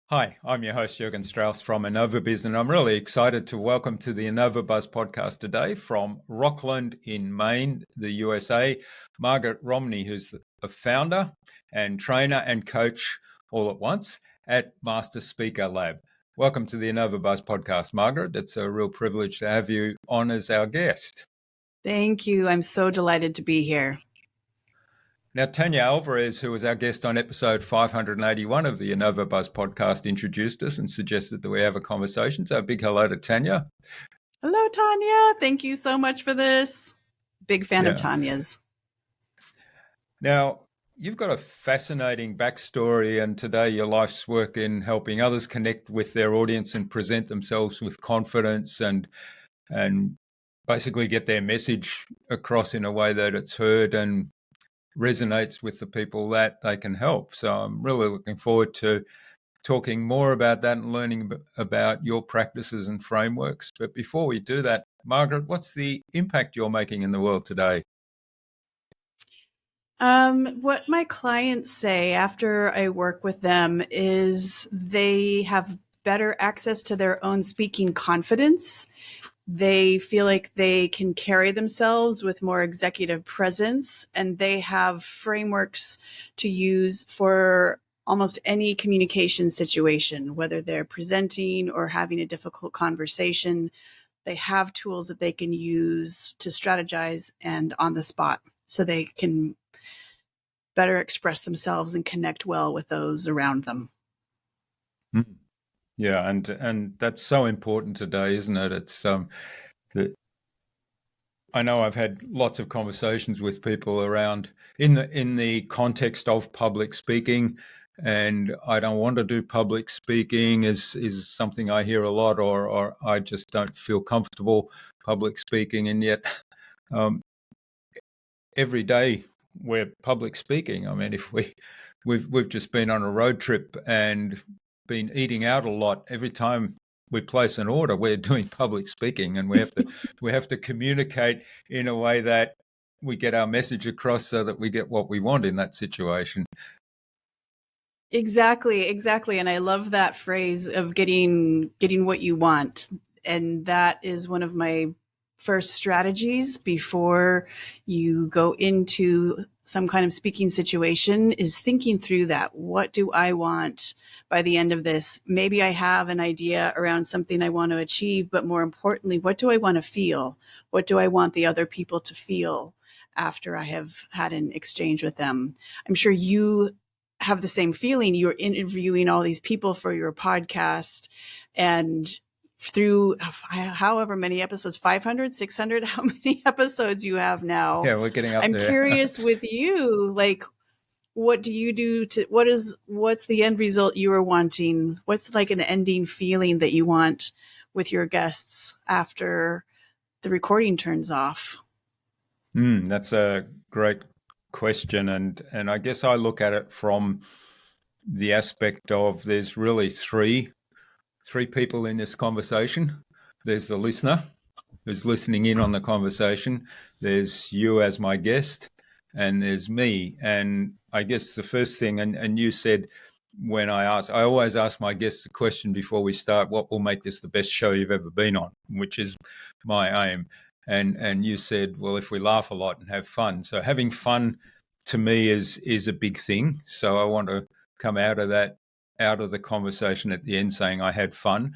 Hi, I'm your host, Jürgen Strauss from Innova.Buzz, and I'm really excited to welcome to the Innova.Buzz podcast today from Rockland in Maine, the USA, Margaret Romney, who's a founder and trainer and coach all at once at Master Speaker Lab. Welcome to the Innova.Buzz podcast, Margaret. It's a real privilege to have you on as our guest. Thank you. I'm so delighted to be here. Now, Tanya Alvarez, who was our guest on episode 581 of the Innova.Buzz podcast, introduced us and suggested that we have a conversation. So a big hello to Tanya. Hello, Tanya. Thank you so much for this. Big fan of Tanya's. Now, you've got a fascinating backstory, and today your life's work in helping others connect with their audience and present themselves with confidence and basically get their message across in a way that it's heard and resonates with the people that they can help. So I'm really looking forward to talking more about that and learning about your practices and frameworks. But before we do that, Margaret, what's the impact you're making in the world today? What my clients say after I work with them is they have better access to their own speaking confidence. They feel like they can carry themselves with more executive presence, and they have frameworks to use for almost any communication situation, whether they're presenting or having a difficult conversation. They have tools that they can use to strategize and on the spot so they can better express themselves and connect well with those around them. Yeah, and that's so important today, isn't it? It's that I know I've had lots of conversations with people around in the context of public speaking, and I don't want to do public speaking is something I hear a lot, or I just don't feel comfortable public speaking, and yet every day we're public speaking. I mean, if we've just been on a road trip and been eating out a lot. Every time we place an order, we're doing public speaking, and we have to communicate in a way that we get our message across so that we get what we want in that situation. Exactly. And I love that phrase of getting what you want. And that is one of my first strategies before you go into some kind of speaking situation, is thinking through that. What do I want by the end of this? Maybe I have an idea around something I want to achieve, but more importantly, what do I want to feel? What do I want the other people to feel after I have had an exchange with them? I'm sure you have the same feeling. You're interviewing all these people for your podcast, and through however many episodes, 500, 600, how many episodes you have now. Yeah, we're getting up I'm there. curious with you, like, what do you do to, what's the end result you are wanting? What's like an ending feeling that you want with your guests after the recording turns off? That's a great question. And I guess I look at it from the aspect of there's really three people in this conversation. There's the listener who's listening in on the conversation. There's you as my guest, and there's me. And I guess the first thing, and you said when I always ask my guests the question before we start, what will make this the best show you've ever been on, which is my aim. And you said, well, if we laugh a lot and have fun. So having fun to me is a big thing. So I want to come out of the conversation at the end saying I had fun.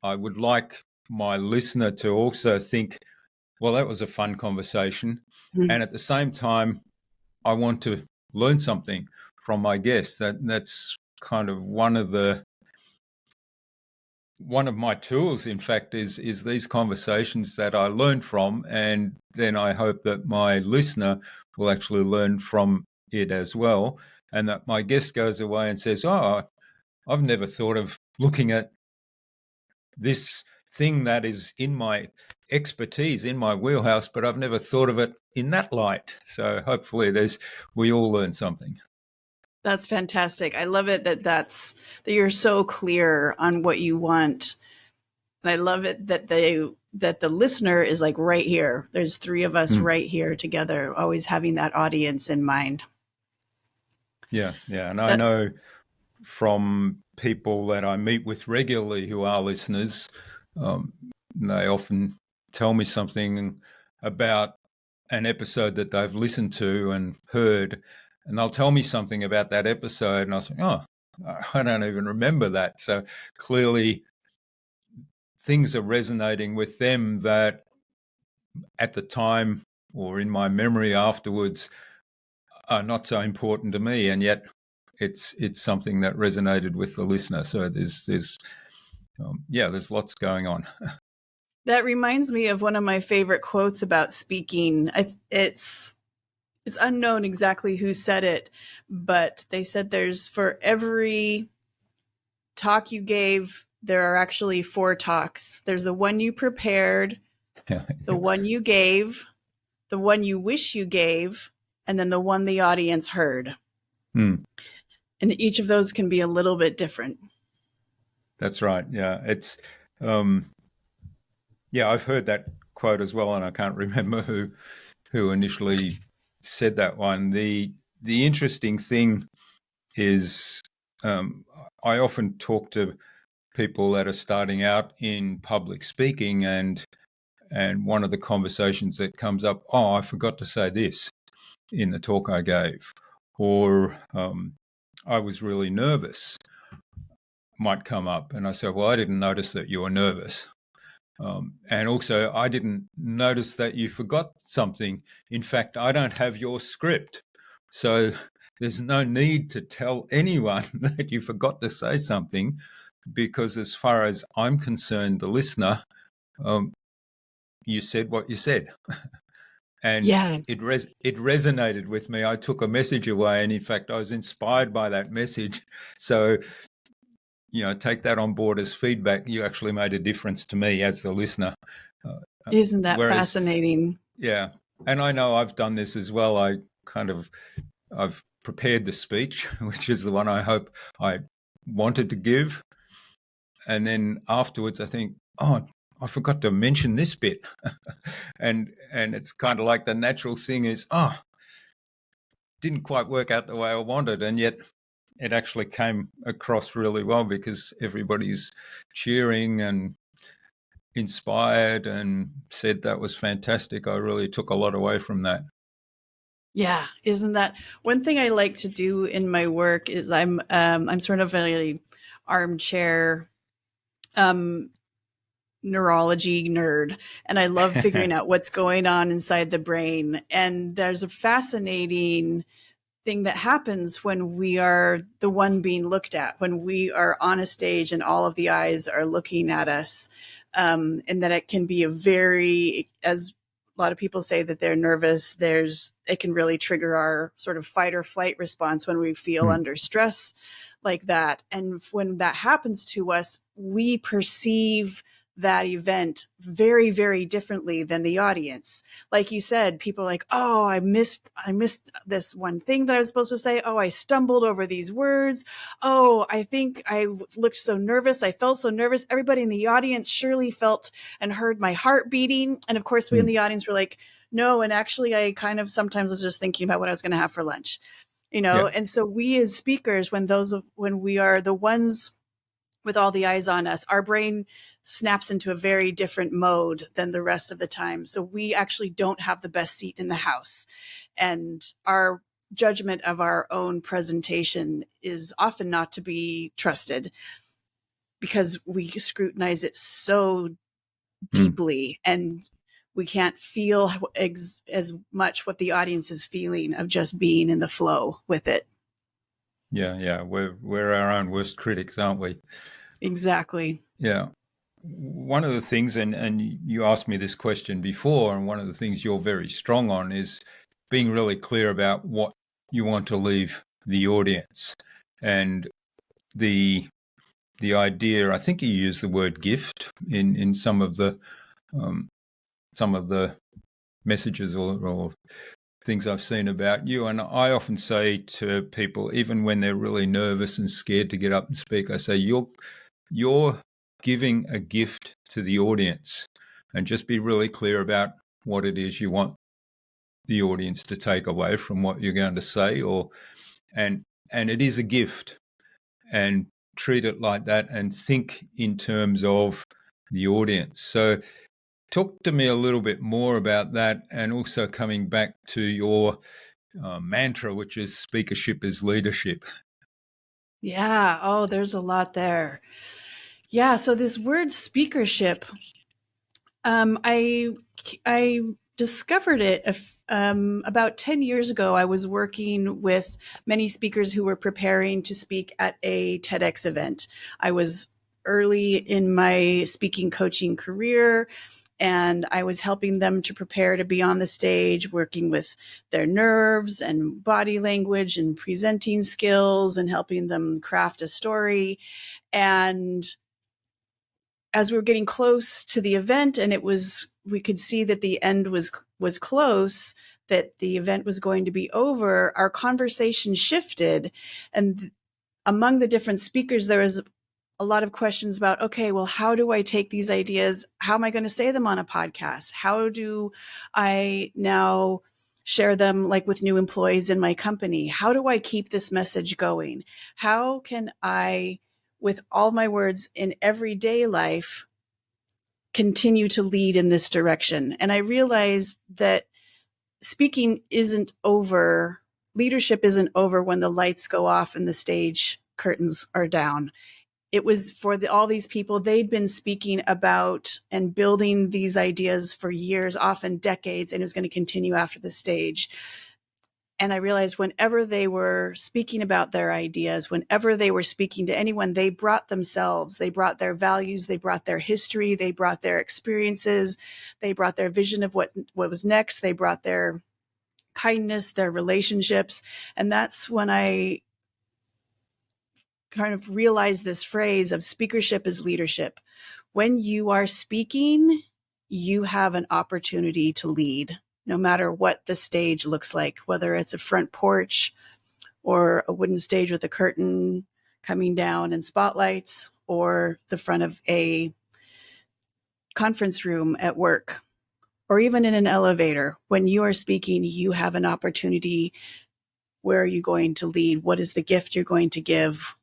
I would like my listener to also think, well, that was a fun conversation. Mm-hmm. And at the same time, I want to learn something from my guests. That's kind of one of my tools, in fact, is these conversations that I learn from, and then I hope that my listener will actually learn from it as well, and that my guest goes away and says, oh, I've never thought of looking at this thing that is in my expertise, in my wheelhouse, but I've never thought of it in that light. So hopefully we all learn something. That's fantastic. I love it that you're so clear on what you want. And I love it that the listener is like right here. There's three of us right here together, always having that audience in mind. Yeah. And I know from people that I meet with regularly who are listeners, they often tell me something about an episode that they've listened to and heard, and they'll tell me something about that episode, and I'll say, oh, I don't even remember that. So clearly things are resonating with them that at the time or in my memory afterwards are not so important to me, and yet it's something that resonated with the listener. So there's lots going on. That reminds me of one of my favorite quotes about speaking. It's unknown exactly who said it, but they said there's, for every talk you gave, there are actually 4 talks. There's the one you prepared, the one you gave, the one you wish you gave, and then the one the audience heard. And each of those can be a little bit different. That's right. Yeah. It's, I've heard that quote as well, and I can't remember who initially said that one. The interesting thing is, I often talk to people that are starting out in public speaking, and one of the conversations that comes up, oh, I forgot to say this in the talk I gave, or I was really nervous, might come up. And I say, well, I didn't notice that you were nervous. And also, I didn't notice that you forgot something. In fact, I don't have your script. So there's no need to tell anyone that you forgot to say something, because as far as I'm concerned, the listener, you said what you said. And it resonated with me. I took a message away, and in fact, I was inspired by that message. So, take that on board as feedback. You actually made a difference to me as the listener. Isn't that fascinating? Yeah. And I know I've done this as well. I've prepared the speech, which is the one I hope I wanted to give. And then afterwards, I think, oh, I forgot to mention this bit. and it's kind of like the natural thing is, didn't quite work out the way I wanted. And yet it actually came across really well, because everybody's cheering and inspired and said that was fantastic. I really took a lot away from that. Yeah, isn't that one thing I like to do in my work? Is I'm sort of a armchair neurology nerd, and I love figuring out what's going on inside the brain. And there's a fascinating thing that happens when we are the one being looked at, when we are on a stage and all of the eyes are looking at us, and that it can be as a lot of people say that they're nervous, it can really trigger our sort of fight or flight response when we feel under stress like that. And when that happens to us, we perceive that event very, very differently than the audience. Like you said, people are like, oh, I missed this one thing that I was supposed to say. Oh, I stumbled over these words. Oh, I think I looked so nervous. I felt so nervous. Everybody in the audience surely felt and heard my heart beating. And of course, we in the audience were like, no. And actually, I kind of sometimes was just thinking about what I was going to have for lunch, And so we as speakers, when we are the ones with all the eyes on us, our brain snaps into a very different mode than the rest of the time. So we actually don't have the best seat in the house. And our judgment of our own presentation is often not to be trusted, because we scrutinize it so deeply, and we can't feel as much what the audience is feeling of just being in the flow with it. Yeah. We're our own worst critics, aren't we? Exactly. Yeah. One of the things, and you asked me this question before, and one of the things you're very strong on is being really clear about what you want to leave the audience. And the idea, I think you use the word gift in some of the messages or things I've seen about you. And I often say to people, even when they're really nervous and scared to get up and speak, I say, you're giving a gift to the audience, and just be really clear about what it is you want the audience to take away from what you're going to say, and it is a gift. And treat it like that and think in terms of the audience. So talk to me a little bit more about that, and also coming back to your mantra, which is speakership is leadership. Yeah. Oh, there's a lot there. Yeah. So this word speakership, I discovered it about 10 years ago. I was working with many speakers who were preparing to speak at a TEDx event. I was early in my speaking coaching career, and I was helping them to prepare to be on the stage, working with their nerves and body language and presenting skills and helping them craft a story. And as we were getting close to the event, and we could see that the end was close, that the event was going to be over, our conversation shifted. And among the different speakers, there was a lot of questions about, okay, well, how do I take these ideas? How am I going to say them on a podcast? How do I now share them, like with new employees in my company? How do I keep this message going? How can I, with all my words in everyday life, continue to lead in this direction? And I realized that speaking isn't over, leadership isn't over when the lights go off and the stage curtains are down. It was for all these people. They'd been speaking about and building these ideas for years, often decades, and it was going to continue after the stage. And I realized whenever they were speaking about their ideas, whenever they were speaking to anyone, they brought themselves, they brought their values, they brought their history, they brought their experiences, they brought their vision of what was next, they brought their kindness, their relationships. And that's when I kind of realized this phrase of speakership is leadership. When you are speaking, you have an opportunity to lead, no matter what the stage looks like, whether it's a front porch or a wooden stage with a curtain coming down and spotlights, or the front of a conference room at work, or even in an elevator. When you are speaking, you have an opportunity. Where are you going to lead? What is the gift you're going to give?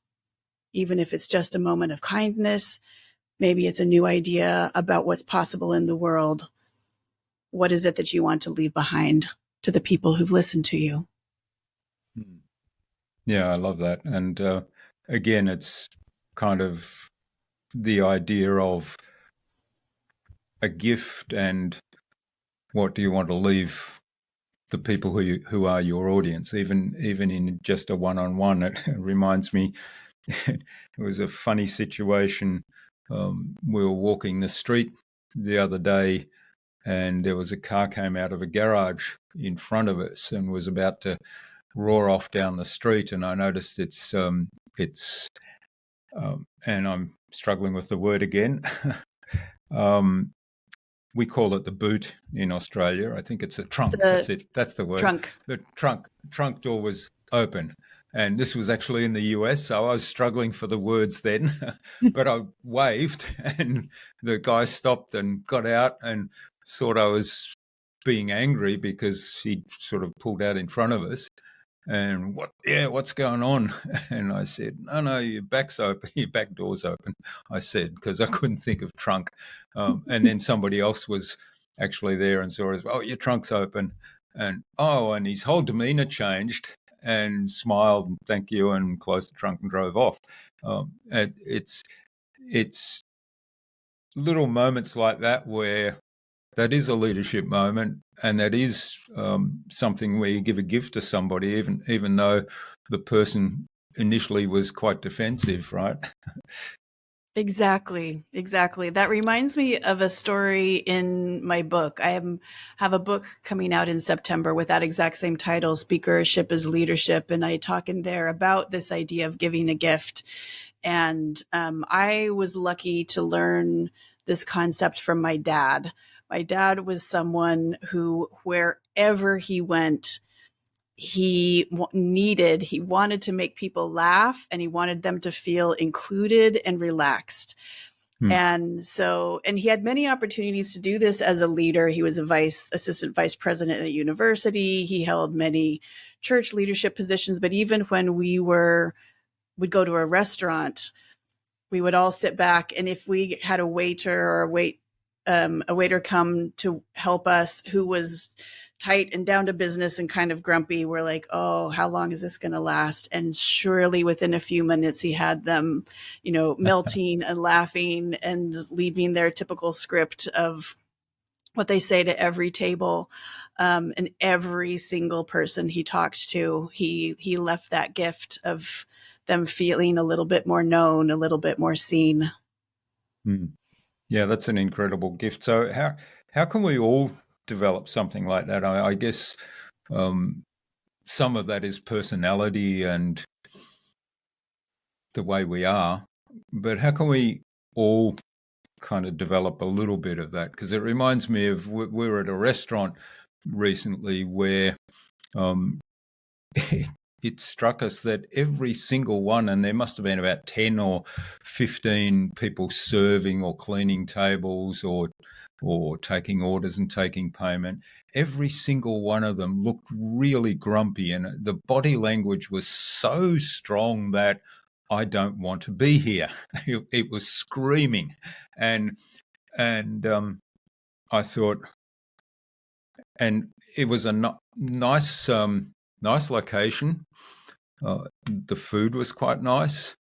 Even if it's just a moment of kindness, maybe it's a new idea about what's possible in the world. What is it that you want to leave behind to the people who've listened to you? Yeah, I love that. And again, it's kind of the idea of a gift, and what do you want to leave the people who are your audience, even in just a one-on-one. It reminds me, it was a funny situation. We were walking the street the other day, and there was a car came out of a garage in front of us and was about to roar off down the street. And I noticed and I'm struggling with the word again. We call it the boot in Australia. I think it's a trunk. That's it. That's the word. Trunk. The trunk door was open. And this was actually in the US, so I was struggling for the words then. But I waved, and the guy stopped and got out and thought I was being angry because he'd sort of pulled out in front of us. And what's going on? And I said, no, your back's open, your back door's open, I said, because I couldn't think of trunk. And then somebody else was actually there and saw us, oh, your trunk's open. And his whole demeanor changed, and smiled and thank you and closed the trunk and drove off. And it's little moments like that where that is a leadership moment, and that is something where you give a gift to somebody, even though the person initially was quite defensive, right? Exactly. That reminds me of a story in my book. I have a book coming out in September with that exact same title, Speakership is Leadership. And I talk in there about this idea of giving a gift. And I was lucky to learn this concept from my dad. My dad was someone who, wherever he went, he wanted to make people laugh, and he wanted them to feel included and relaxed. And he had many opportunities to do this as a leader. He was a assistant vice president at a university. He held many church leadership positions. But even when we were would go to a restaurant, we would all sit back, and if we had a waiter or a waiter come to help us who was tight and down to business and kind of grumpy, we're like, oh, how long is this going to last? And surely within a few minutes, he had them, melting and laughing and leaving their typical script of what they say to every table. And every single person he talked to, he left that gift of them feeling a little bit more known, a little bit more seen. Yeah, that's an incredible gift. So how can we all develop something like that? I guess some of that is personality and the way we are, but how can we all kind of develop a little bit of that? Because it reminds me of we were at a restaurant recently where it struck us that every single one, and there must have been about 10 or 15 people serving or cleaning tables or taking orders and taking payment, every single one of them looked really grumpy, and the body language was so strong that I don't want to be here. It was screaming. And I thought, and it was a nice location. The food was quite nice.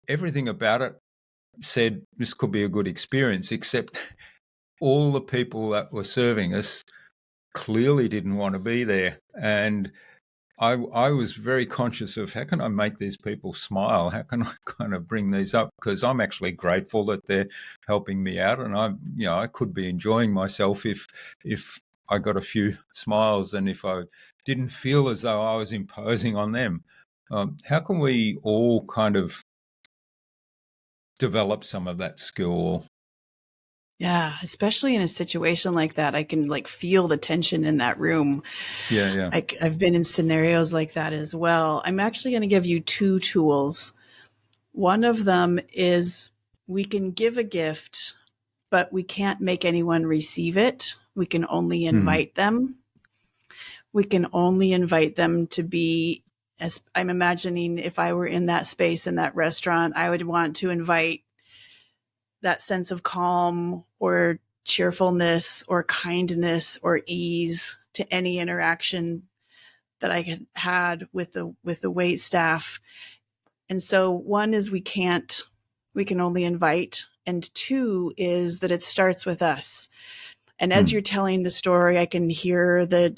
Everything about it said this could be a good experience, except all the people that were serving us clearly didn't want to be there. And I was very conscious of how can I make these people smile? How can I kind of bring these up? Because I'm actually grateful that they're helping me out, and I could be enjoying myself if I got a few smiles and if I didn't feel as though I was imposing on them. How can we all kind of develop some of that skill? Yeah, especially in a situation like that, I can feel the tension in that room. Yeah. I've been in scenarios like that as well. I'm actually going to give you 2 tools. One of them is we can give a gift, but we can't make anyone receive it. We can only invite them. We can only invite them to be, as I'm imagining if I were in that space in that restaurant, I would want to invite that sense of calm or cheerfulness or kindness or ease to any interaction that I had with the wait staff. And so one is we can only invite. And 2 is that it starts with us. And as you're telling the story, I can hear the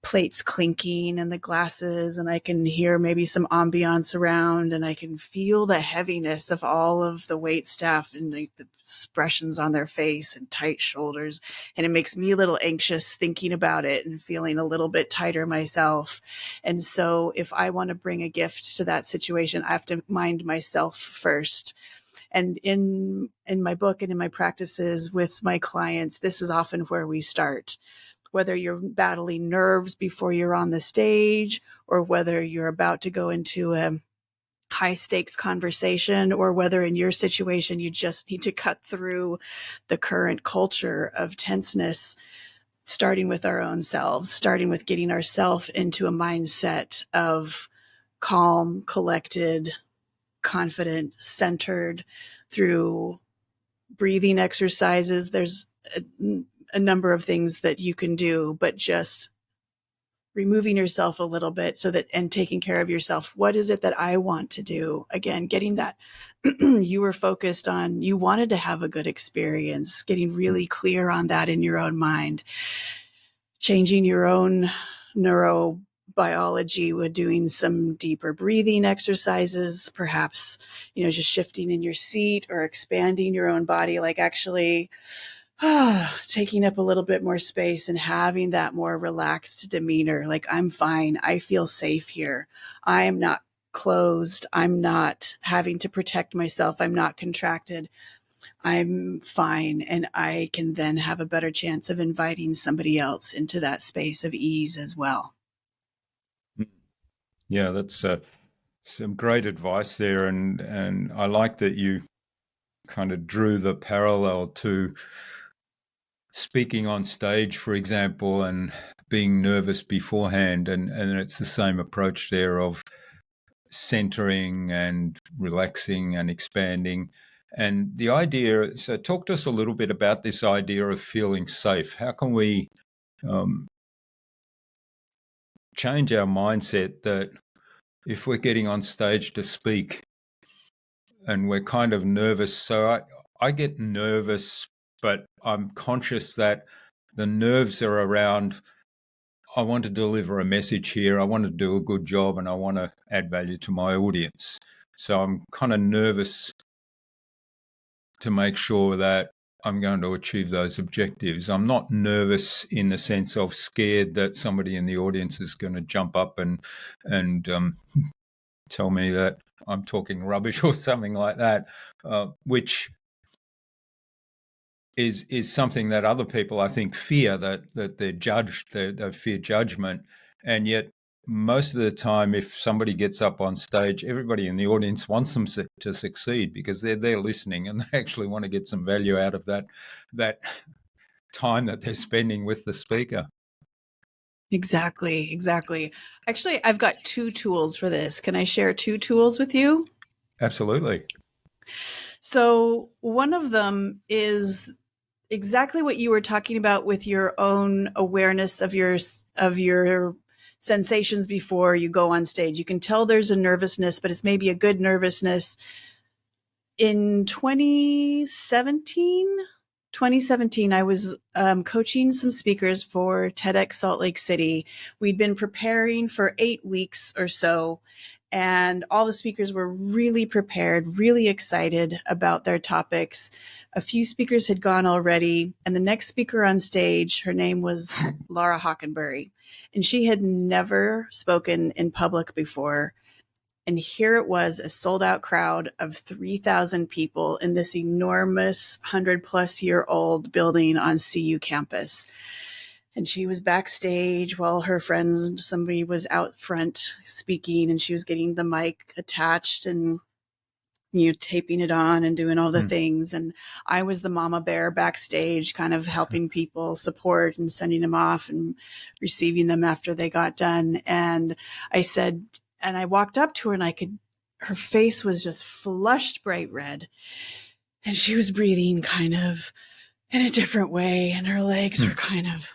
plates clinking and the glasses, and I can hear maybe some ambiance around, and I can feel the heaviness of all of the wait staff and the expressions on their face and tight shoulders. And it makes me a little anxious thinking about it and feeling a little bit tighter myself. And so if I want to bring a gift to that situation, I have to mind myself first. And in my book and in my practices with my clients, this is often where we start. Whether you're battling nerves before you're on the stage, or whether you're about to go into a high stakes conversation, or whether in your situation you just need to cut through the current culture of tenseness, starting with our own selves, starting with getting ourselves into a mindset of calm, collected, confident, centered through breathing exercises. There's a number of things that you can do, but just removing yourself a little bit and taking care of yourself. What is it that I want to do? Again, getting that you were focused on, you wanted to have a good experience, getting really clear on that in your own mind, changing your own neurobiology with doing some deeper breathing exercises, perhaps, just shifting in your seat or expanding your own body, like actually taking up a little bit more space and having that more relaxed demeanor. Like, I'm fine. I feel safe here. I am not closed. I'm not having to protect myself. I'm not contracted. I'm fine. And I can then have a better chance of inviting somebody else into that space of ease as well. Yeah, that's some great advice there. And I like that you kind of drew the parallel to speaking on stage, for example, and being nervous beforehand. And it's the same approach there of centering and relaxing and expanding. And the idea, so talk to us a little bit about this idea of feeling safe. How can we change our mindset that if we're getting on stage to speak and we're kind of nervous, so I get nervous, but I'm conscious that the nerves are around, I want to deliver a message here, I want to do a good job, and I want to add value to my audience. So I'm kind of nervous to make sure that I'm going to achieve those objectives. I'm not nervous in the sense of scared that somebody in the audience is going to jump up and tell me that I'm talking rubbish or something like that, which is something that other people, I think, fear, that they're judged, they fear judgment. And yet most of the time, if somebody gets up on stage, everybody in the audience wants them to succeed because they're there listening and they actually want to get some value out of that time that they're spending with the speaker. Exactly. Actually, I've got 2 tools for this. Can I share 2 tools with you? Absolutely. So one of them is exactly what you were talking about with your own awareness of your sensations before you go on stage. You can tell there's a nervousness, but it's maybe a good nervousness. In 2017, I was coaching some speakers for TEDx Salt Lake City. We'd been preparing for 8 weeks or so, and all the speakers were really prepared, really excited about their topics. A few speakers had gone already, and the next speaker on stage, her name was Laura Hockenberry, and she had never spoken in public before. And here it was, a sold out crowd of 3,000 people in this enormous 100-plus-year-old building on CU campus. And she was backstage while her friends, somebody was out front speaking, and she was getting the mic attached and, taping it on and doing all the things. And I was the mama bear backstage, kind of helping people support and sending them off and receiving them after they got done. And I said, and I walked up to her and her face was just flushed bright red. And she was breathing kind of in a different way. And her legs were kind of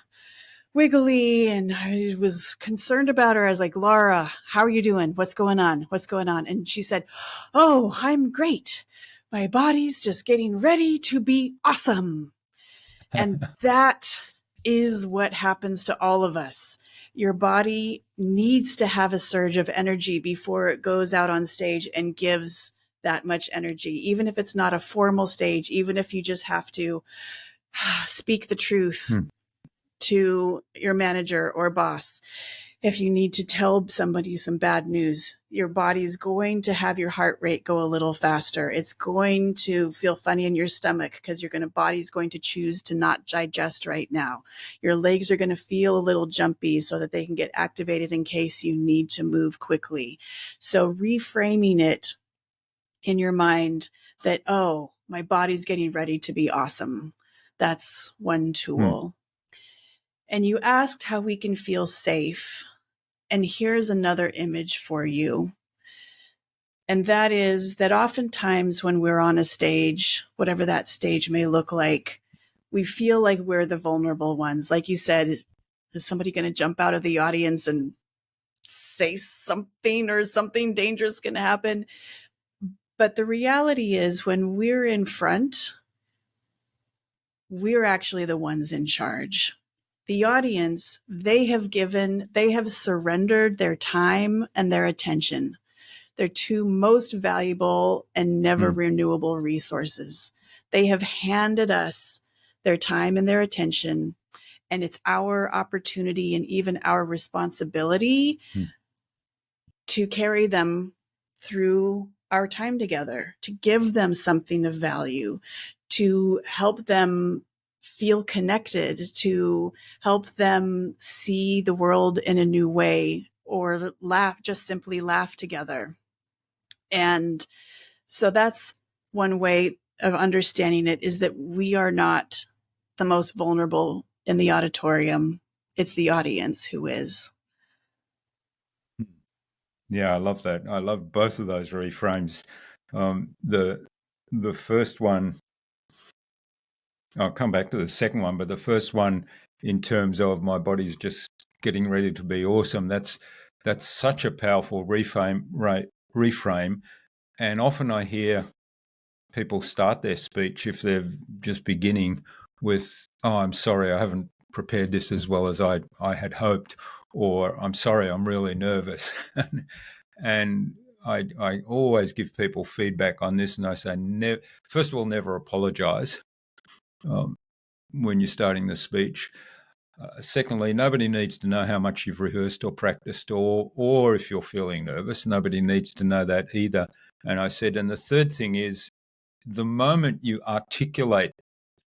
wiggly. And I was concerned about her. I was like, Laura, how are you doing? What's going on? And she said, oh, I'm great. My body's just getting ready to be awesome. And that is what happens to all of us. Your body needs to have a surge of energy before it goes out on stage and gives that much energy, even if it's not a formal stage, even if you just have to speak the truth to your manager or boss. If you need to tell somebody some bad news, your body's going to have your heart rate go a little faster. It's going to feel funny in your stomach because body's going to choose to not digest right now. Your legs are going to feel a little jumpy so that they can get activated in case you need to move quickly. So reframing it in your mind that, oh, my body's getting ready to be awesome. That's one tool. And you asked how we can feel safe. And here's another image for you. And that is that oftentimes when we're on a stage, whatever that stage may look like, we feel like we're the vulnerable ones. Like you said, is somebody going to jump out of the audience and say something, or something dangerous going to happen? But the reality is, when we're in front, we're actually the ones in charge. The audience, they have surrendered their time and their attention. Their 2 most valuable and never renewable resources. They have handed us their time and their attention, and it's our opportunity and even our responsibility to carry them through our time together, to give them something of value, to help them feel connected, to help them see the world in a new way, or simply laugh together. And so that's one way of understanding it, is that we are not the most vulnerable in the auditorium. It's the audience who is. Yeah, I love that. I love both of those reframes. The first one, I'll come back to the second one, but the first one, in terms of my body's just getting ready to be awesome, that's such a powerful reframe. And often I hear people start their speech, if they're just beginning, with, "Oh, I'm sorry, I haven't prepared this as well as I had hoped," or "I'm sorry, I'm really nervous." And I always give people feedback on this, and I say, first of all, never apologize um, when you're starting the speech. Secondly, nobody needs to know how much you've rehearsed or practiced, or if you're feeling nervous. Nobody needs to know that either. And I said, and the third thing is, the moment you articulate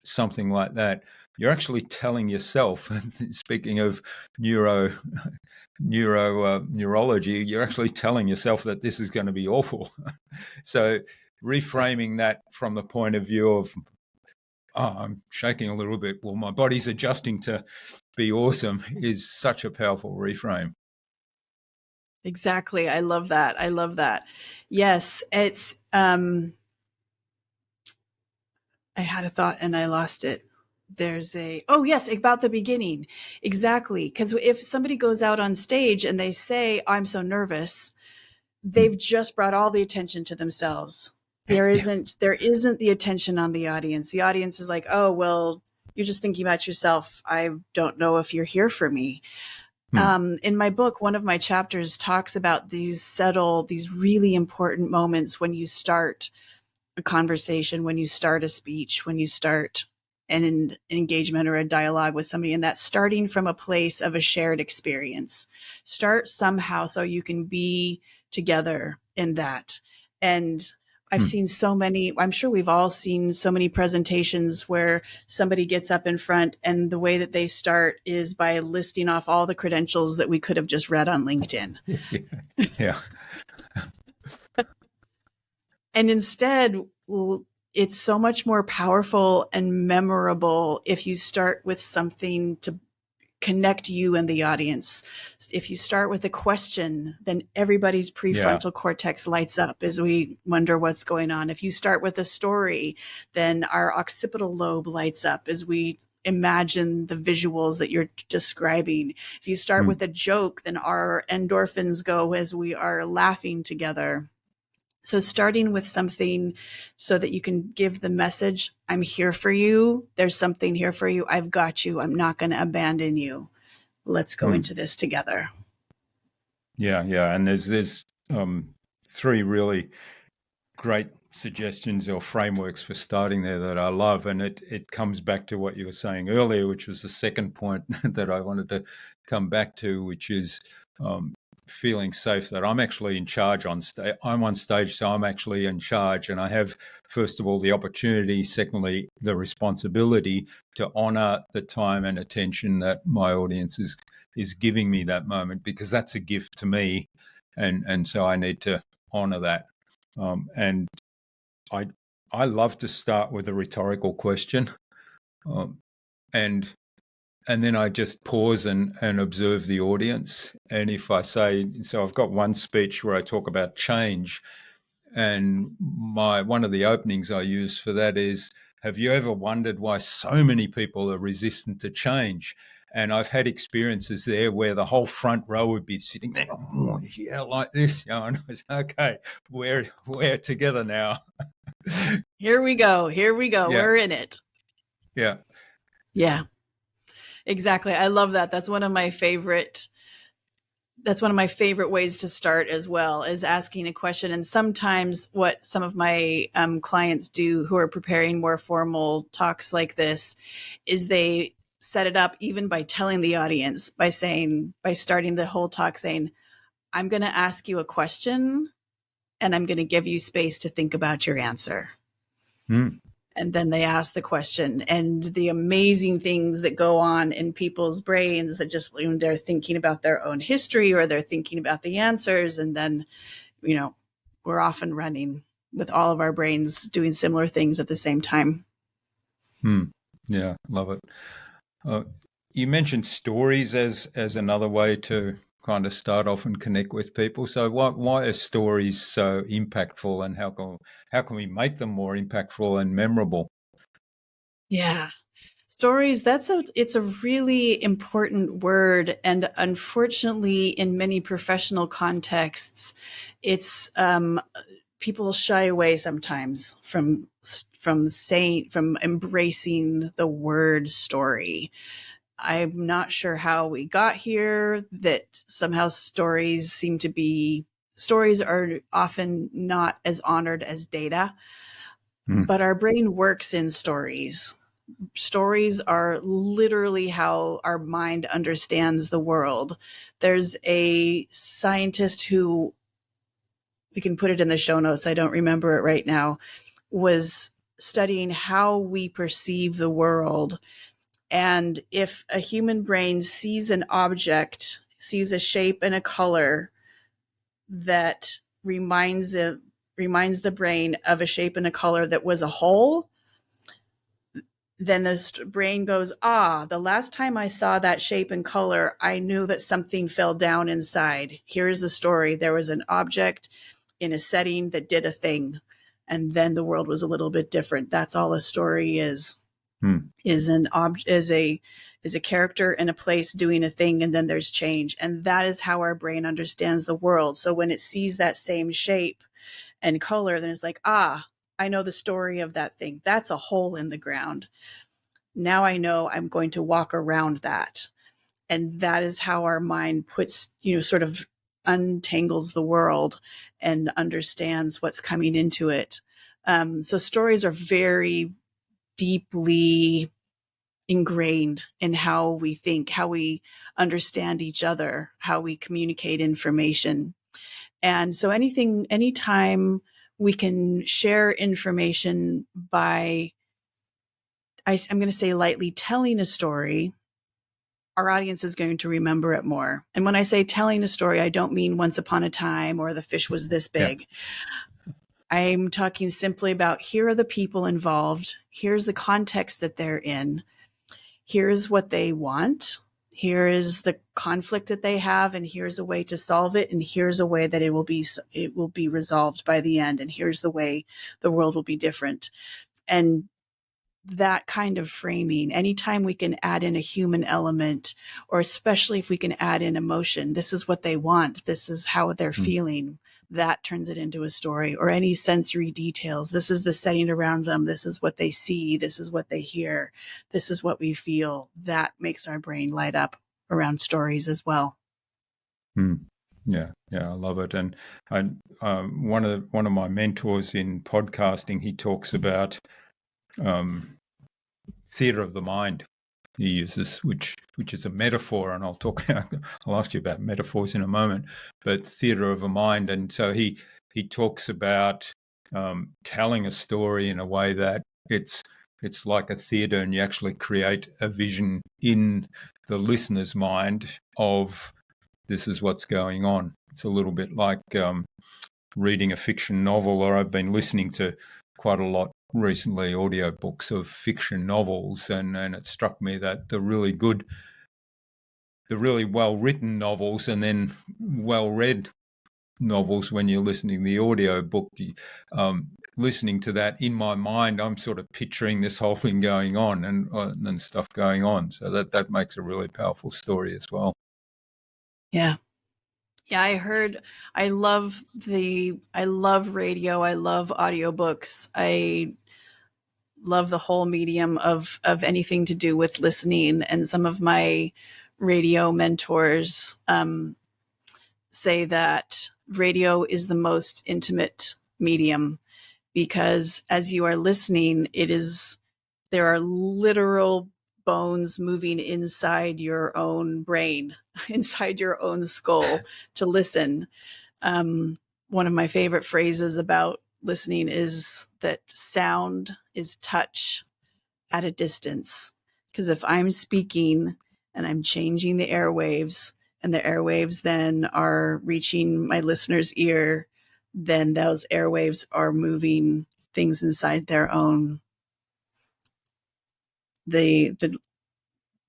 something like that, you're actually telling yourself, speaking of neurology, you're actually telling yourself that this is going to be awful. So reframing that from the point of view of, "Oh, I'm shaking a little bit, well, my body's adjusting to be awesome," is such a powerful reframe. Exactly. I love that. I love that. Yes, it's I had a thought and I lost it. Oh yes, about the beginning. Exactly. Because if somebody goes out on stage and they say, "I'm so nervous," they've just brought all the attention to themselves. There Yeah. isn't the attention on the audience. The audience is like, "Oh, well, you're just thinking about yourself. I don't know if you're here for me." In my book, one of my chapters talks about these really important moments when you start a conversation, when you start a speech, when you start an engagement or a dialogue with somebody, and that's starting from a place of a shared experience. Start somehow so you can be together in that. And I've seen so many, I'm sure we've all seen so many presentations where somebody gets up in front and the way that they start is by listing off all the credentials that we could have just read on LinkedIn. Yeah. And instead, it's so much more powerful and memorable if you start with something to connect you and the audience. If you start with a question, then everybody's prefrontal cortex lights up as we wonder what's going on. If you start with a story, then our occipital lobe lights up as we imagine the visuals that you're describing. If you start with a joke, then our endorphins go as we are laughing together. So starting with something so that you can give the message, "I'm here for you. There's something here for you. I've got you. I'm not going to abandon you. Let's go into this together." Yeah. And there's three really great suggestions or frameworks for starting there that I love. And it comes back to what you were saying earlier, which was the second point that I wanted to come back to, which is feeling safe that I'm actually in charge on stage. I'm on stage, so I'm actually in charge. And I have, first of all, the opportunity, secondly, the responsibility to honor the time and attention that my audience is giving me that moment, because that's a gift to me. And so I need to honor that. And I love to start with a rhetorical question, and then I just pause and observe the audience. And if I say, so I've got one speech where I talk about change, and one of the openings I use for that is, "Have you ever wondered why so many people are resistant to change?" And I've had experiences there where the whole front row would be sitting there, "Oh, yeah, like this," and I was, okay, we're together now. Here we go. Here we go. Yeah, We're in it. yeah, Yeah, exactly. I love that. That's one of my favorite ways to start as well, is asking a question. And sometimes what some of my clients do who are preparing more formal talks like this is they set it up even by telling the audience, by starting the whole talk saying, "I'm going to ask you a question and I'm going to give you space to think about your answer." And then they ask the question, and the amazing things that go on in people's brains, that just when they're thinking about their own history or they're thinking about the answers. And then, we're often running with all of our brains doing similar things at the same time. Yeah, love it. You mentioned stories as another way to kind of start off and connect with people. So why are stories so impactful, and how can we make them more impactful and memorable? Yeah. Stories, it's a really important word. And unfortunately, in many professional contexts, it's, people shy away sometimes from embracing the word story. I'm not sure how we got here, that somehow stories are often not as honored as data, but our brain works in stories. Stories are literally how our mind understands the world. There's a scientist who, we can put it in the show notes, I don't remember it right now, was studying how we perceive the world. And if a human brain sees an object, sees a shape and a color that reminds the brain of a shape and a color that was a hole, then the brain goes, the last time I saw that shape and color, I knew that something fell down inside. Here's the story. There was an object in a setting that did a thing, and then the world was a little bit different. That's all a story is. Is a character in a place doing a thing, and then there's change. And that is how our brain understands the world. So when it sees that same shape and color, then it's like, I know the story of that thing. That's a hole in the ground. Now I know I'm going to walk around that. And that is how our mind puts, sort of untangles the world and understands what's coming into it. So stories are very deeply ingrained in how we think, how we understand each other, how we communicate information. And so anytime we can share information by, I'm going to say lightly, telling a story, our audience is going to remember it more. And when I say telling a story, I don't mean once upon a time or the fish was this big. Yeah. I'm talking simply about, here are the people involved. Here's the context that they're in. Here's what they want. Here is the conflict that they have, and here's a way to solve it. And here's a way that it will be resolved by the end. And here's the way the world will be different. And that kind of framing, anytime we can add in a human element, or especially if we can add in emotion, this is what they want, this is how they're feeling, that turns it into a story. Or any sensory details, this is the setting around them, this is what they see, this is what they hear, this is what we feel. That makes our brain light up around stories as well. Yeah, I love it. And one of my mentors in podcasting, he talks about theatre of the mind. He uses, which is a metaphor, and I'll ask you about metaphors in a moment. But theatre of the mind, and so he talks about telling a story in a way that it's like a theatre, and you actually create a vision in the listener's mind of, this is what's going on. It's a little bit like reading a fiction novel, or I've been listening to quite a lot recently audiobooks of fiction novels, and it struck me that the really well-written novels, and then well-read novels, when you're listening to the audiobook, listening to that, in my mind, I'm sort of picturing this whole thing going on and stuff going on. So that makes a really powerful story as well. Yeah. Yeah, I love radio, I love audiobooks. I love the whole medium of anything to do with listening. And some of my radio mentors say that radio is the most intimate medium, because as you are listening, there are literal bones moving inside your own brain, inside your own skull to listen. One of my favorite phrases about listening is that sound is touch at a distance. Because if I'm speaking and I'm changing the airwaves, and the airwaves then are reaching my listener's ear, then those airwaves are moving things inside their own. They're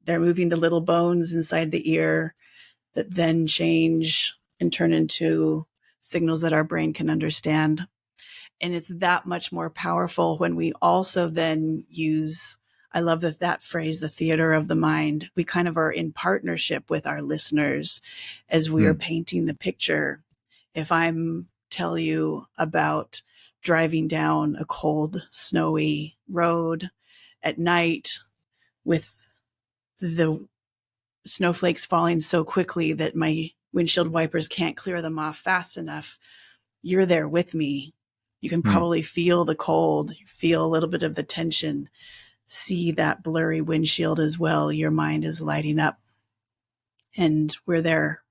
moving the little bones inside the ear that then change and turn into signals that our brain can understand. And it's that much more powerful when we also then use, I love that phrase, the theater of the mind. We kind of are in partnership with our listeners as we are painting the picture. If I'm tell you about driving down a cold, snowy road at night with the snowflakes falling so quickly that my windshield wipers can't clear them off fast enough, you're there with me. You can probably feel the cold, feel a little bit of the tension, see that blurry windshield as well. Your mind is lighting up, and we're there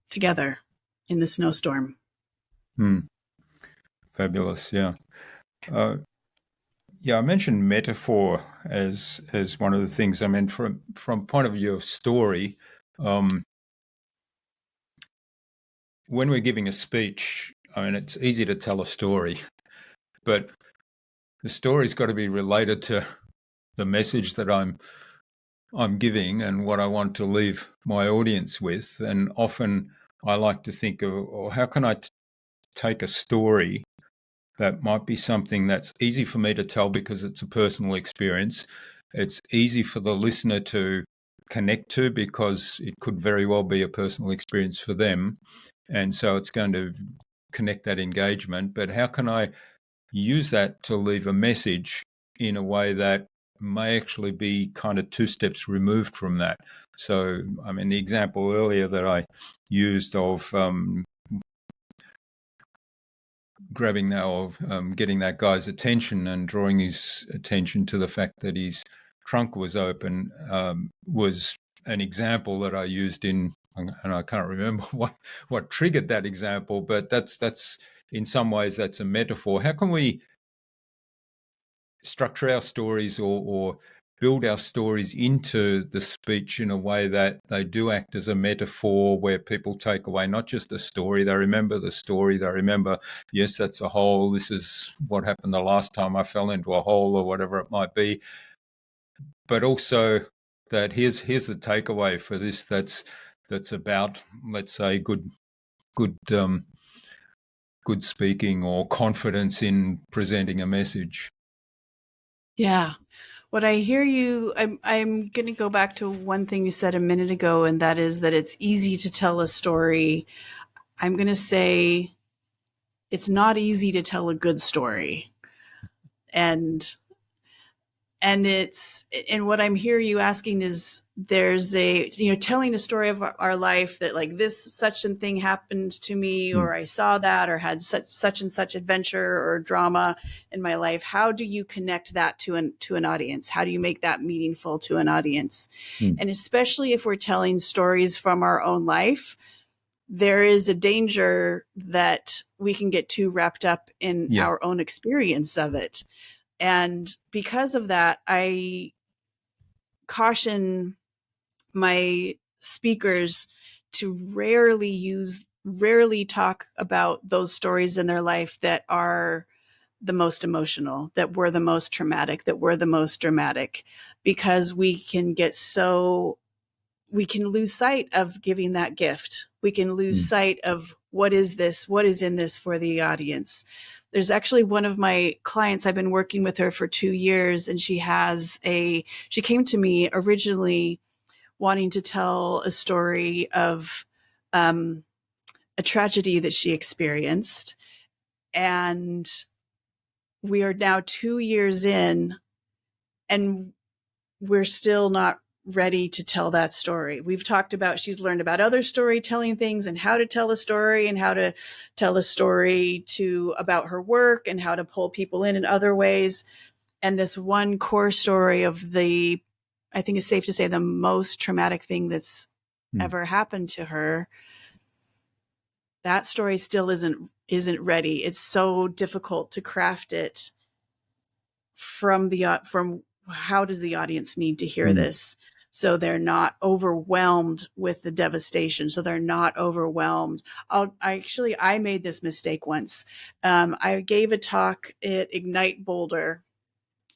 together in the snowstorm. Fabulous. Yeah. I mentioned metaphor as one of the things. I mean, from point of view of story, when we're giving a speech, I mean, it's easy to tell a story, but the story's got to be related to the message that I'm giving and what I want to leave my audience with. And often I like to think of, or how can I take a story that might be something that's easy for me to tell because it's a personal experience. It's easy for the listener to connect to because it could very well be a personal experience for them. And so it's going to connect that engagement. But how can I use that to leave a message in a way that may actually be kind of two steps removed from that? So, I mean, the example earlier that I used of grabbing that, or getting that guy's attention and drawing his attention to the fact that his trunk was open, was an example that I used in, and I can't remember what triggered that example, but that's in some ways that's a metaphor. How can we structure our stories or build our stories into the speech in a way that they do act as a metaphor where people take away not just the story, they remember the story, they remember, yes, that's a hole, this is what happened the last time I fell into a hole or whatever it might be, but also that here's the takeaway for this that's about, let's say, good speaking or confidence in presenting a message. Yeah. What I hear you, I'm going to go back to one thing you said a minute ago, and that is that it's easy to tell a story. I'm going to say it's not easy to tell a good story. And what I'm hearing you asking is there's telling a story of our life that like this such and thing happened to me, or I saw that, or had such and such adventure or drama in my life. How do you connect that to an audience? How do you make that meaningful to an audience? And especially if we're telling stories from our own life, there is a danger that we can get too wrapped up in our own experience of it. And because of that, I caution my speakers to rarely talk about those stories in their life that are the most emotional, that were the most traumatic, that were the most dramatic, because we can lose sight of giving that gift. We can lose sight of what is in this for the audience. There's actually one of my clients, I've been working with her for 2 years, and she came to me originally wanting to tell a story of a tragedy that she experienced. And we are now 2 years in, and we're still not ready to tell that story. We've talked about, she's learned about other storytelling things and how to tell a story and how to tell a story about her work and how to pull people in other ways. And this one core story of I think it's safe to say, the most traumatic thing that's ever happened to her, that story still isn't ready. It's so difficult to craft it from how does the audience need to hear this, so they're not overwhelmed with the devastation, so they're not overwhelmed. I made this mistake once. I gave a talk at Ignite Boulder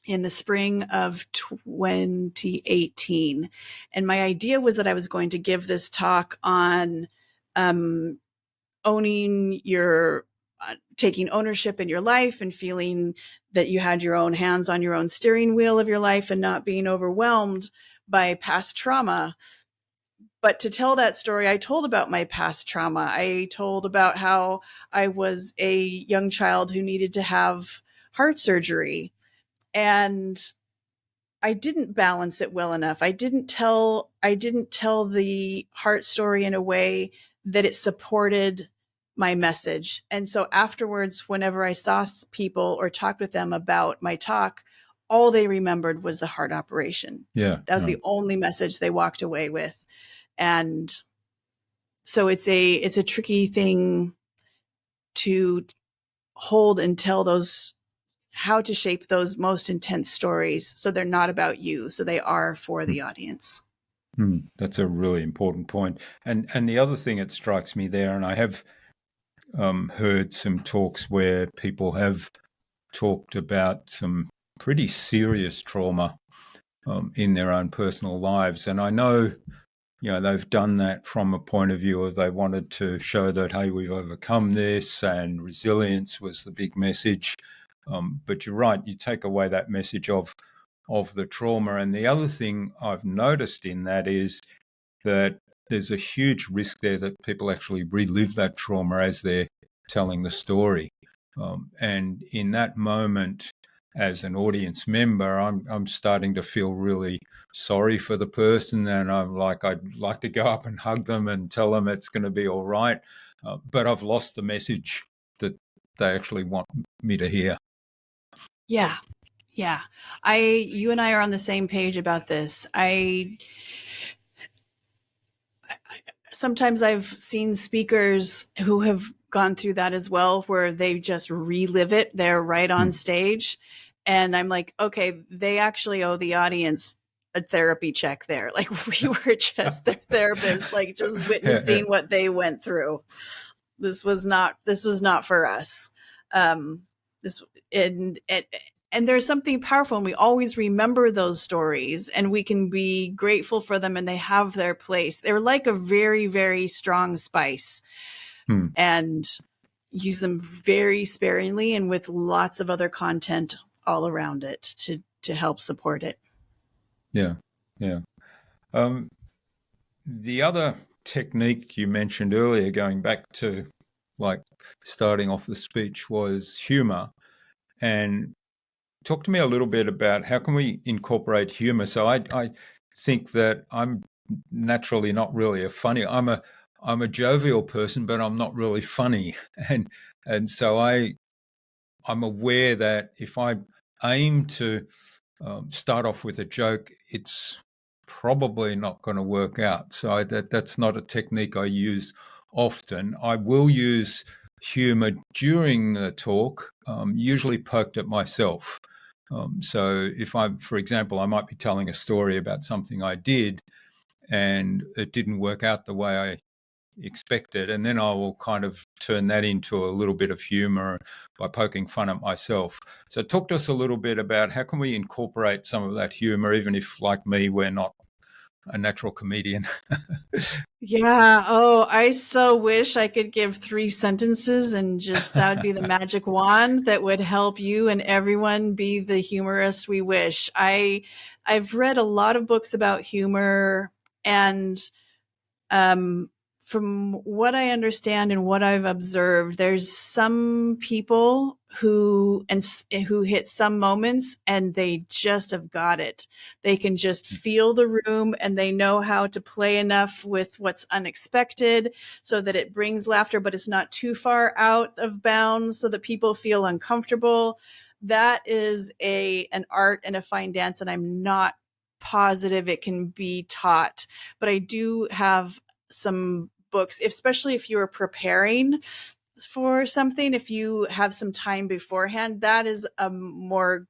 in the spring of 2018. And my idea was that I was going to give this talk on owning your taking ownership in your life and feeling that you had your own hands on your own steering wheel of your life and not being overwhelmed by past trauma. But to tell that story, I told about my past trauma. I told about how I was a young child who needed to have heart surgery. And I didn't balance it well enough. I didn't tell the heart story in a way that it supported my message. And so afterwards, whenever I saw people or talked with them about my talk, all they remembered was the heart operation. Yeah. That was the only message they walked away with. And so it's a tricky thing to hold and tell those, how to shape those most intense stories so they're not about you, so they are for the audience. That's a really important point. And the other thing that strikes me there, and I have heard some talks where people have talked about some pretty serious trauma in their own personal lives. And I know, they've done that from a point of view of they wanted to show that, hey, we've overcome this, and resilience was the big message. But you're right, you take away that message of the trauma. And the other thing I've noticed in that is that there's a huge risk there that people actually relive that trauma as they're telling the story. And in that moment, as an audience member, I'm starting to feel really sorry for the person, and I'm like, I'd like to go up and hug them and tell them it's going to be all right, but I've lost the message that they actually want me to hear. Yeah. You and I are on the same page about this. Sometimes I've seen speakers who have gone through that as well, where they just relive it. They're right on stage. And I'm like, okay, they actually owe the audience a therapy check there. Like, we were just their therapist, like just witnessing what they went through. This was not for us. And there's something powerful, and we always remember those stories, and we can be grateful for them, and they have their place. They're like a very, very strong spice, and use them very sparingly and with lots of other content all around it to help support it. Yeah. The other technique you mentioned earlier, going back to like starting off the speech, was humor. And talk to me a little bit about how can we incorporate humor. So I think that I'm naturally not really a funny. I'm a jovial person, but I'm not really funny. And so I'm aware that if I aim to start off with a joke, it's probably not going to work out. So that's not a technique I use often. I will use humor during the talk, usually poked at myself. So if for example, I might be telling a story about something I did and it didn't work out the way I expected, and then I will kind of turn that into a little bit of humor by poking fun at myself. So talk to us a little bit about how can we incorporate some of that humor, even if, like me, we're not a natural comedian. Yeah. Oh, I so wish I could give 3 sentences and just that would be the magic wand that would help you and everyone be the humorist we wish. I've read a lot of books about humor, and from what I understand and what I've observed, there's some people who hit some moments and they just have got it. They can just feel the room, and they know how to play enough with what's unexpected so that it brings laughter, but it's not too far out of bounds so that people feel uncomfortable. That is an art and a fine dance, and I'm not positive it can be taught, but I do have some books, especially if you're preparing for something, if you have some time beforehand, that is a more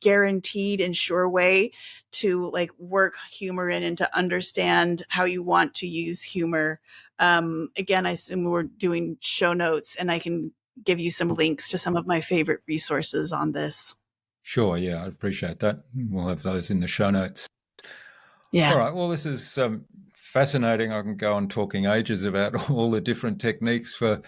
guaranteed and sure way to like work humor in and to understand how you want to use humor. Again, I assume we're doing show notes, and I can give you some links to some of my favorite resources on this. Sure. Yeah, I appreciate that. We'll have those in the show notes. All Yeah. right. Well, this is fascinating. I can go on talking ages about all the different techniques for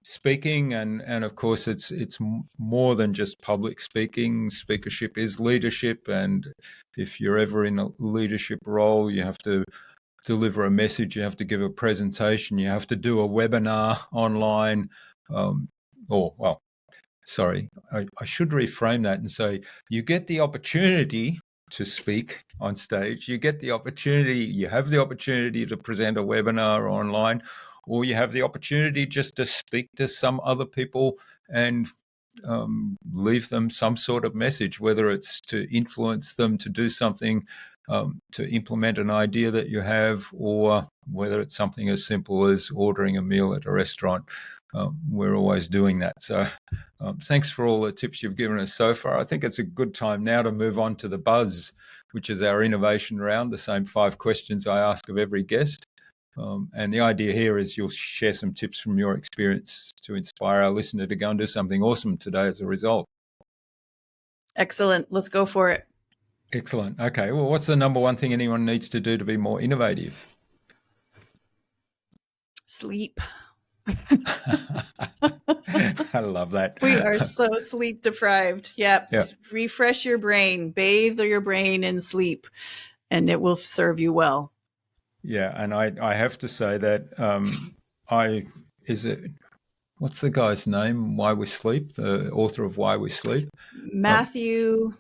speaking, and of course, it's more than just public speaking. Speakership is leadership, and if you're ever in a leadership role, you have to deliver a message, you have to give a presentation, you have to do a webinar online, um, or well, sorry, I should reframe that and say you get the opportunity to speak on stage. You get the opportunity, you have the opportunity to present a webinar online, or you have the opportunity just to speak to some other people and leave them some sort of message, whether it's to influence them to do something, to implement an idea that you have, or whether it's something as simple as ordering a meal at a restaurant. We're always doing that. So thanks for all the tips you've given us so far. I think it's a good time now to move on to the buzz, which is our innovation round, the same 5 questions I ask of every guest. And the idea here is you'll share some tips from your experience to inspire our listener to go and do something awesome today as a result. Excellent. Let's go for it. Excellent. Okay. Well, what's the number one thing anyone needs to do to be more innovative? Sleep. I love that. We are so sleep deprived. Yep. Yeah. Refresh your brain, bathe your brain in sleep, and it will serve you well. Yeah. And I have to say that what's the guy's name? Why We Sleep, the author of Why We Sleep? Matthew.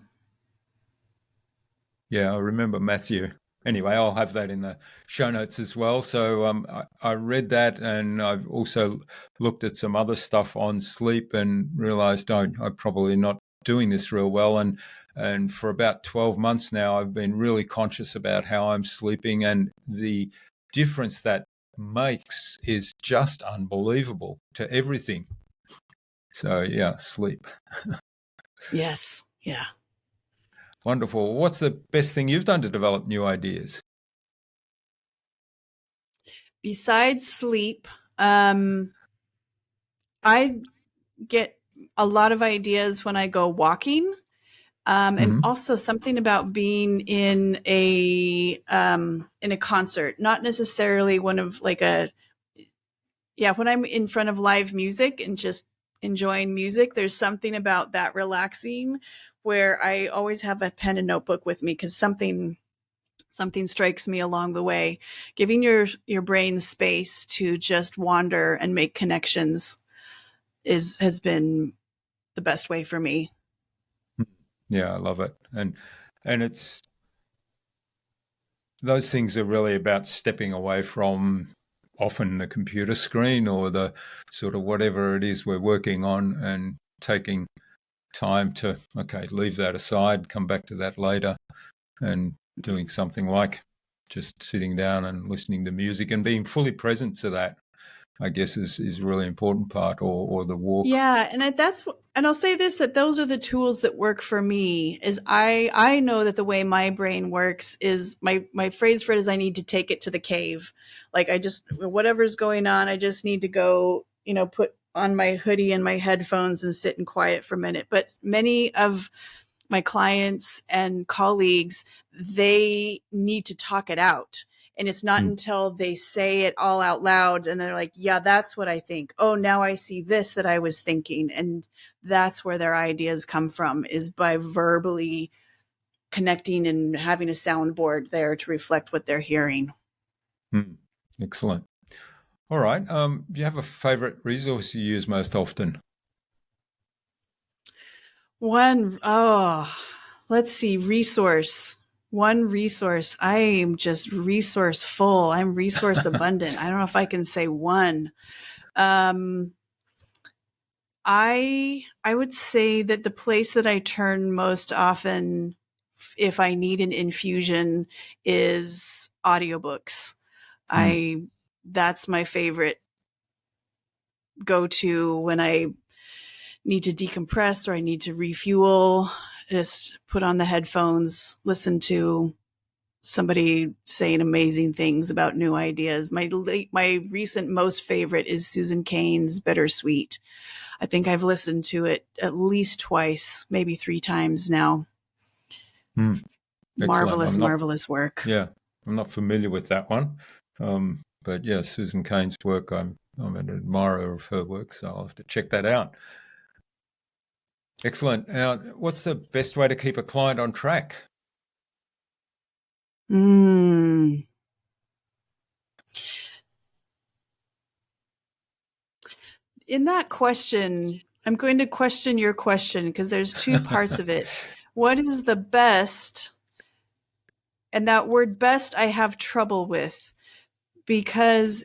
Yeah, I remember Matthew. Anyway, I'll have that in the show notes as well. So I read that, and I've also looked at some other stuff on sleep and realized I'm probably not doing this real well. And for about 12 months now, I've been really conscious about how I'm sleeping, and the difference that makes is just unbelievable to everything. So yeah, sleep. Yes. Yeah. Wonderful. What's the best thing you've done to develop new ideas? Besides sleep, I get a lot of ideas when I go walking. And also something about being in a concert, not necessarily one of like when I'm in front of live music and just enjoying music, there's something about that relaxing where I always have a pen and notebook with me because something strikes me along the way. Giving your brain space to just wander and make connections has been the best way for me. Yeah, I love it. And it's those things are really about stepping away from often the computer screen or the sort of whatever it is we're working on, and taking time to, okay, leave that aside, come back to that later, and doing something like just sitting down and listening to music and being fully present to that, I guess is a really important part, or the walk. Yeah, and I'll say this, that those are the tools that work for me. Is I know that the way my brain works is my phrase for it is I need to take it to the cave. Like I just, whatever's going on, I just need to go, put on my hoodie and my headphones and sit in quiet for a minute. But many of my clients and colleagues, they need to talk it out. And it's not until they say it all out loud and they're like, yeah, that's what I think. Oh, now I see this that I was thinking. And that's where their ideas come from, is by verbally connecting and having a soundboard there to reflect what they're hearing. Excellent. All right. Do you have a favorite resource you use most often? Let's see, resource. One resource. I am just resourceful. I'm resource abundant. I don't know if I can say one. I would say that the place that I turn most often if I need an infusion is audiobooks. That's my favorite go-to when I need to decompress or I need to refuel. Just put on the headphones, listen to somebody saying amazing things about new ideas. My recent most favorite is Susan Cain's Bittersweet. I think I've listened to it at least twice, maybe 3 times now. Excellent. Marvelous work. Yeah, I'm not familiar with that one. But yeah, Susan Cain's work, I'm an admirer of her work, so I'll have to check that out. Excellent. Now, what's the best way to keep a client on track? In that question, I'm going to question your question because there's 2 parts of it. What is the best? And that word best I have trouble with because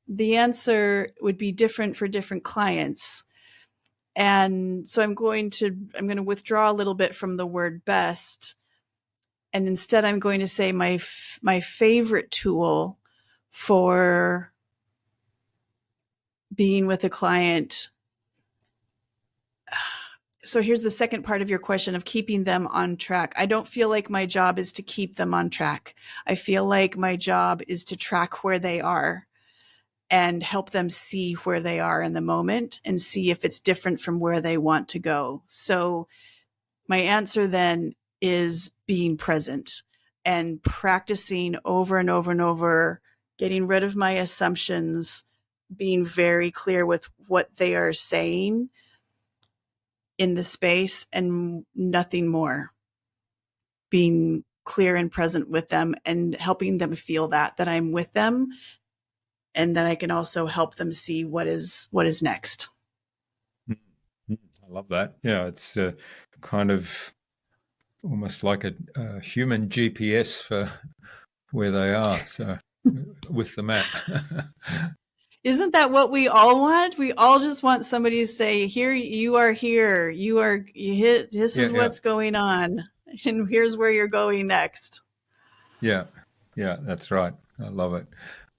the answer would be different for different clients. And so I'm going to withdraw a little bit from the word best. And instead I'm going to say my favorite tool for being with a client. So here's the second part of your question of keeping them on track. I don't feel like my job is to keep them on track. I feel like my job is to track where they are and help them see where they are in the moment and see if it's different from where they want to go. So my answer then is being present and practicing over and over and over, getting rid of my assumptions, being very clear with what they are saying in the space and nothing more. Being clear and present with them and helping them feel that I'm with them, and that I can also help them see what is next. I love that. Yeah, it's kind of almost like a human GPS for where they are. So with the map. Isn't that what we all want? We all just want somebody to say, here, you are here. This is what's going on. And here's where you're going next. Yeah, that's right. I love it.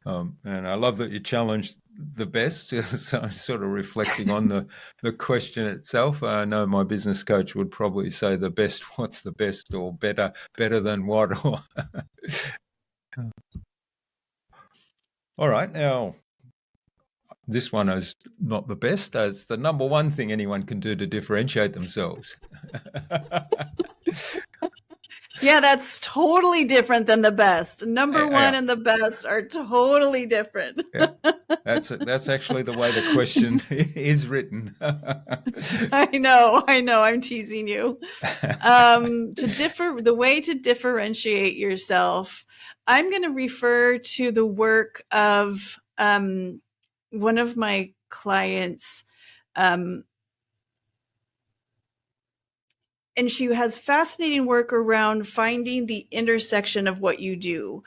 And I love that you challenged the best. So I'm sort of reflecting on the question itself. I know my business coach would probably say the best, what's the best, or better than what? Or all right, now this one is not the best. It's the number one thing anyone can do to differentiate themselves. Yeah, that's totally different than the best. Number one and the best are totally different. Yeah. That's actually the way the question is written. I know. I'm teasing you. The way to differentiate yourself, I'm going to refer to the work of one of my clients. And she has fascinating work around finding the intersection of what you do.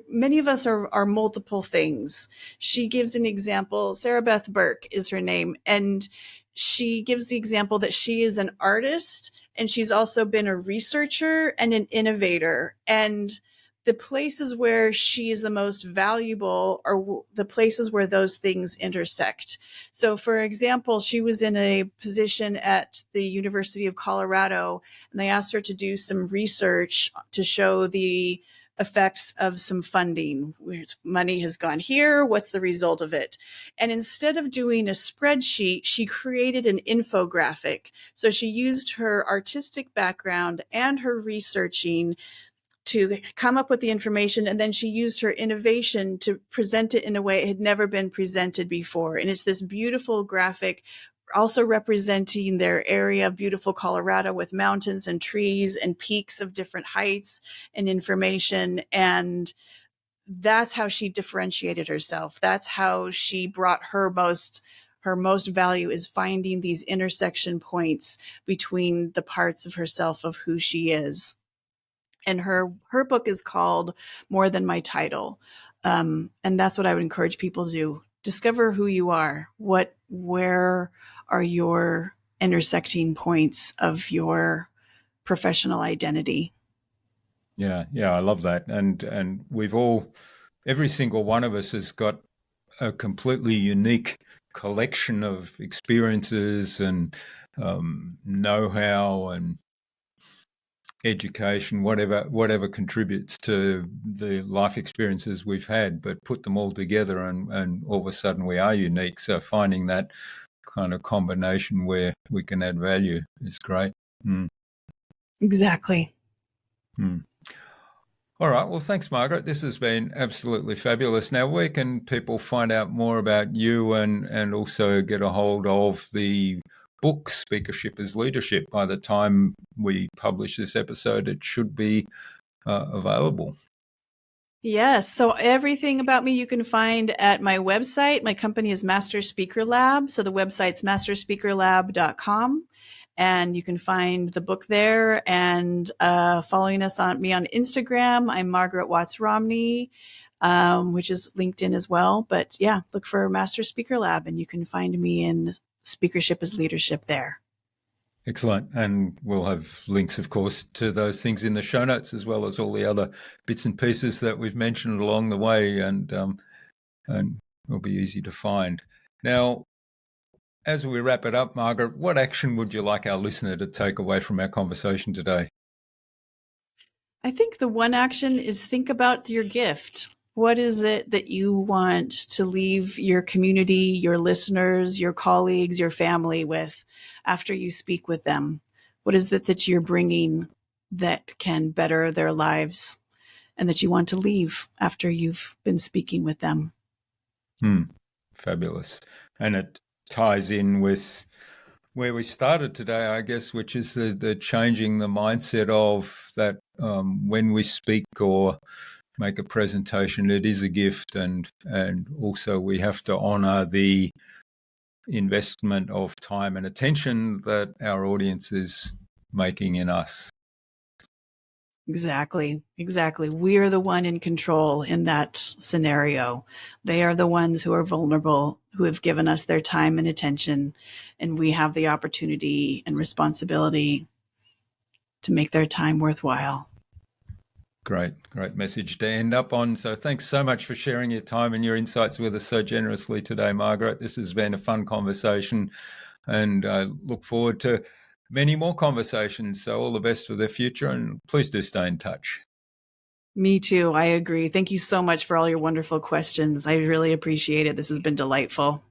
Many of us are multiple things. She gives an example. Sarah Beth Burke is her name. And she gives the example that she is an artist and she's also been a researcher and an innovator. And the places where she is the most valuable are the places where those things intersect. So, for example, she was in a position at the University of Colorado, and they asked her to do some research to show the effects of some funding. Money has gone here. What's the result of it? And instead of doing a spreadsheet, she created an infographic. So she used her artistic background and her researching to come up with the information, and then she used her innovation to present it in a way it had never been presented before. And it's this beautiful graphic also representing their area of beautiful Colorado with mountains and trees and peaks of different heights and information. And that's how she differentiated herself. That's how she brought her most value, is finding these intersection points between the parts of herself of who she is. And her book is called More Than My Title. And that's what I would encourage people to do. Discover who you are. Where are your intersecting points of your professional identity? Yeah, I love that. And every single one of us has got a completely unique collection of experiences and know-how and education, whatever contributes to the life experiences we've had, but put them all together and all of a sudden we are unique. So finding that kind of combination where we can add value is great. Exactly. All right. Well, thanks, Margaret. This has been absolutely fabulous. Now, where can people find out more about you and also get a hold of the book, Speakership is Leadership? By the time we publish this episode, it should be available. Yes. So everything about me you can find at my website. My company is Master Speaker Lab. So the website's masterspeakerlab.com. And you can find the book there, and following us on Instagram. I'm Margaret Watts Romney, which is LinkedIn as well. But yeah, look for Master Speaker Lab and you can find me in Speakership is Leadership there. Excellent. And we'll have links, of course, to those things in the show notes, as well as all the other bits and pieces that we've mentioned along the way, and it'll be easy to find. Now, as we wrap it up, Margaret, what action would you like our listener to take away from our conversation today? I think the one action is think about your gift. What is it that you want to leave your community, your listeners, your colleagues, your family with after you speak with them? What is it that you're bringing that can better their lives and that you want to leave after you've been speaking with them? Fabulous. And it ties in with where we started today, I guess, which is the changing the mindset of that when we speak or make a presentation, it is a gift, and also we have to honor the investment of time and attention that our audience is making in us. Exactly. We are the one in control in that scenario. They are the ones who are vulnerable, who have given us their time and attention, and we have the opportunity and responsibility to make their time worthwhile. Great message to end up on. So thanks so much for sharing your time and your insights with us so generously today, Margaret. This has been a fun conversation, and I look forward to many more conversations. So all the best for the future, and please do stay in touch. Me too. I agree. Thank you so much for all your wonderful questions. I really appreciate it. This has been delightful.